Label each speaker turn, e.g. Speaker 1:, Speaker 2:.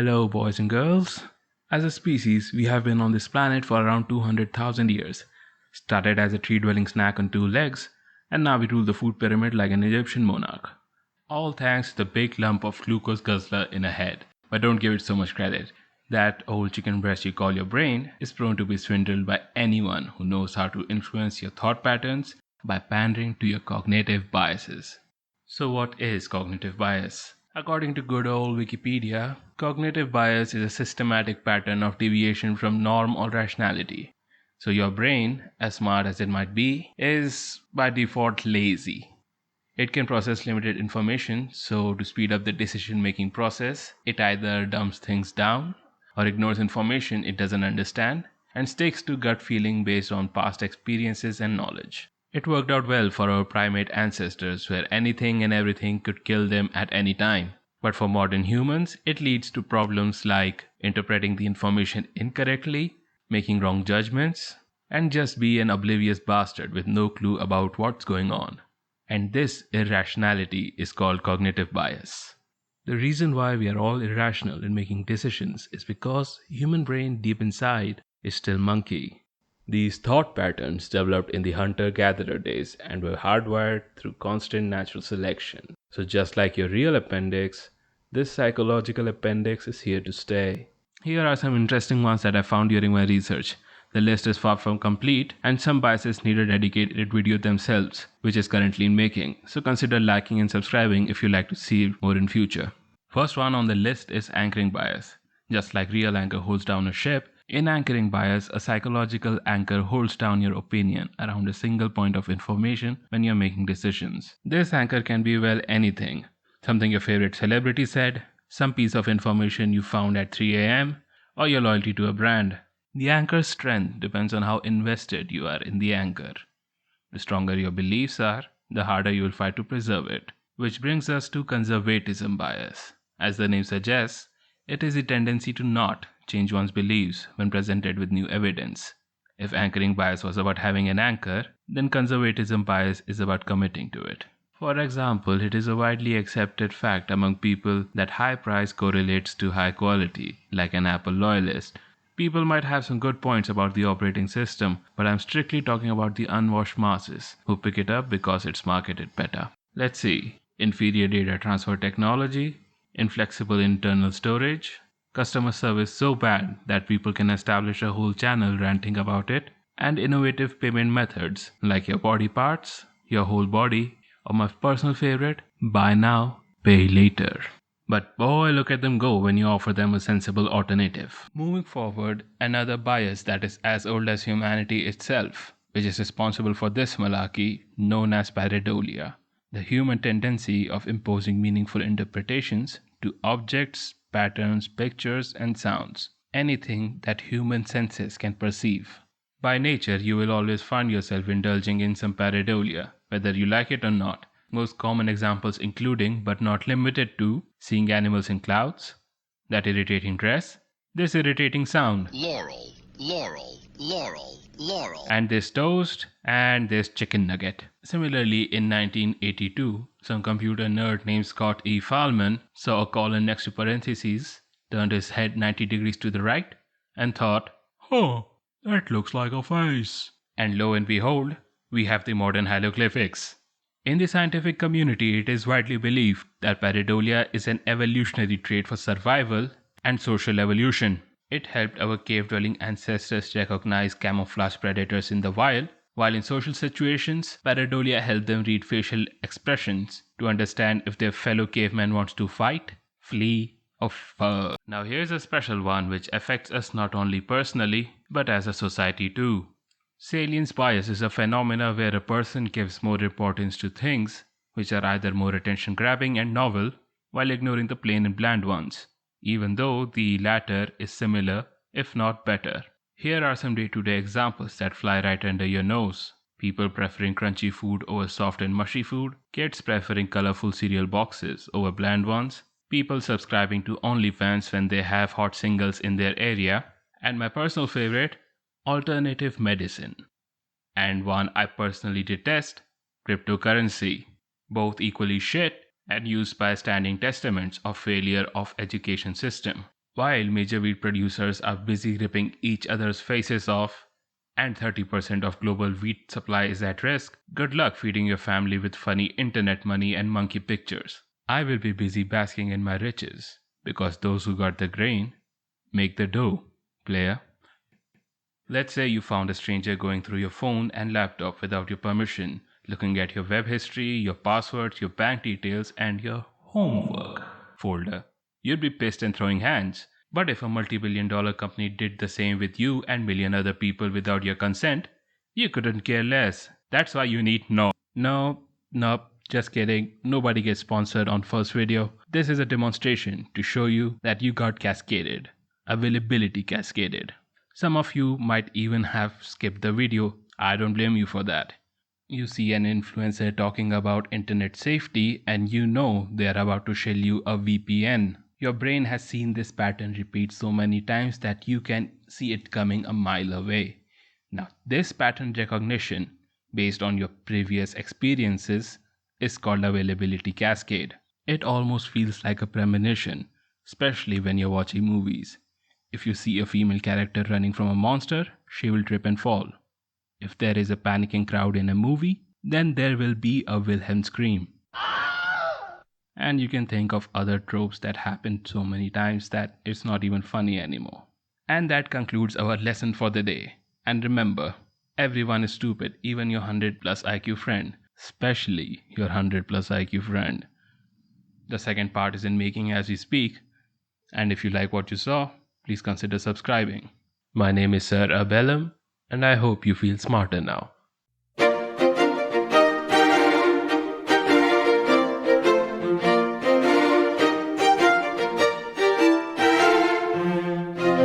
Speaker 1: Hello, boys and girls. As a species, we have been on this planet for around 200,000 years. Started as a tree dwelling snack on two legs, and now we rule the food pyramid like an Egyptian monarch. All thanks to the big lump of glucose guzzler in a head. But don't give it so much credit. That old chicken breast you call your brain is prone to be swindled by anyone who knows how to influence your thought patterns by pandering to your cognitive biases. So, what is cognitive bias? According to good old Wikipedia, cognitive bias is a systematic pattern of deviation from norm or rationality. So, your brain, as smart as it might be, is by default lazy. It can process limited information, so to speed up the decision making process, it either dumps things down or ignores information it doesn't understand and sticks to gut feeling based on past experiences and knowledge. It worked out well for our primate ancestors, where anything and everything could kill them at any time. But for modern humans, it leads to problems like interpreting the information incorrectly, making wrong judgments, and just be an oblivious bastard with no clue about what's going on. And this irrationality is called cognitive bias. The reason why we are all irrational in making decisions is because human brain deep inside is still monkey. These thought patterns developed in the hunter-gatherer days and were hardwired through constant natural selection. So just like your real appendix, this psychological appendix is here to stay. Here are some interesting ones that I found during my research. The list is far from complete, and some biases need a dedicated video themselves, which is currently in making, so consider liking and subscribing if you like to see more in future. First one on the list is anchoring bias. Just like real anchor holds down a ship, in anchoring bias, a psychological anchor holds down your opinion around a single point of information when you're making decisions. This anchor can be anything. Something your favorite celebrity said, some piece of information you found at 3 a.m., or your loyalty to a brand. The anchor's strength depends on how invested you are in the anchor. The stronger your beliefs are, the harder you will fight to preserve it. Which brings us to conservatism bias. As the name suggests, it is the tendency to not change one's beliefs when presented with new evidence. If anchoring bias was about having an anchor, then conservatism bias is about committing to it. For example, it is a widely accepted fact among people that high price correlates to high quality, like an Apple loyalist. People might have some good points about the operating system, but I'm strictly talking about the unwashed masses who pick it up because it's marketed better. Let's see. Inferior data transfer technology, inflexible internal storage, customer service so bad that people can establish a whole channel ranting about it, and innovative payment methods like your body parts, your whole body, or my personal favorite, buy now, pay later. But boy, look at them go when you offer them a sensible alternative. Moving forward, another bias that is as old as humanity itself, which is responsible for this malarkey, known as Pareidolia, the human tendency of imposing meaningful interpretations to objects, patterns, pictures, and sounds, anything that human senses can perceive. By nature, you will always find yourself indulging in some pareidolia, whether you like it or not. Most common examples including, but not limited to, seeing animals in clouds, that irritating dress, this irritating sound,
Speaker 2: Laurel, laurel, laurel, laurel,
Speaker 1: and this toast, and this chicken nugget. Similarly, in 1982, some computer nerd named Scott E. Fahlman saw a colon next to parentheses, turned his head 90 degrees to the right, and thought, "Oh, that looks like a face." And lo and behold, we have the modern hieroglyphics. In the scientific community, it is widely believed that pareidolia is an evolutionary trait for survival and social evolution. It helped our cave-dwelling ancestors recognize camouflage predators in the wild, while in social situations, pareidolia helped them read facial expressions to understand if their fellow caveman wants to fight, flee, or fur. Now here's a special one which affects us not only personally, but as a society too. Salience bias is a phenomena where a person gives more importance to things which are either more attention-grabbing and novel, while ignoring the plain and bland ones, even though the latter is similar, if not better. Here are some day-to-day examples that fly right under your nose. People preferring crunchy food over soft and mushy food, kids preferring colorful cereal boxes over bland ones, people subscribing to OnlyFans when they have hot singles in their area, and my personal favorite, alternative medicine. And one I personally detest, cryptocurrency. Both equally shit and used by standing testaments of failure of education system. While major wheat producers are busy ripping each other's faces off, and 30% of global wheat supply is at risk, good luck feeding your family with funny internet money and monkey pictures. I will be busy basking in my riches, because those who got the grain make the dough, player. Let's say you found a stranger going through your phone and laptop without your permission, looking at your web history, your passwords, your bank details, and your homework folder. You'd be pissed and throwing hands. But if a multi-billion-dollar company did the same with you and million other people without your consent, you couldn't care less. That's why you need no, just kidding. Nobody gets sponsored on first video. This is a demonstration to show you that you got cascaded. Availability cascaded. Some of you might even have skipped the video. I don't blame you for that. You see an influencer talking about internet safety and you know they are about to shell you a VPN. Your brain has seen this pattern repeat so many times that you can see it coming a mile away. Now, this pattern recognition, based on your previous experiences, is called availability cascade. It almost feels like a premonition, especially when you're watching movies. If you see a female character running from a monster, she will trip and fall. If there is a panicking crowd in a movie, then there will be a Wilhelm scream. And you can think of other tropes that happened so many times that it's not even funny anymore. And that concludes our lesson for the day. And remember, everyone is stupid, even your 100 plus IQ friend, especially your 100 plus IQ friend. The second part is in making as we speak. And if you like what you saw, please consider subscribing. My name is Sir Abellum, and I hope you feel smarter now.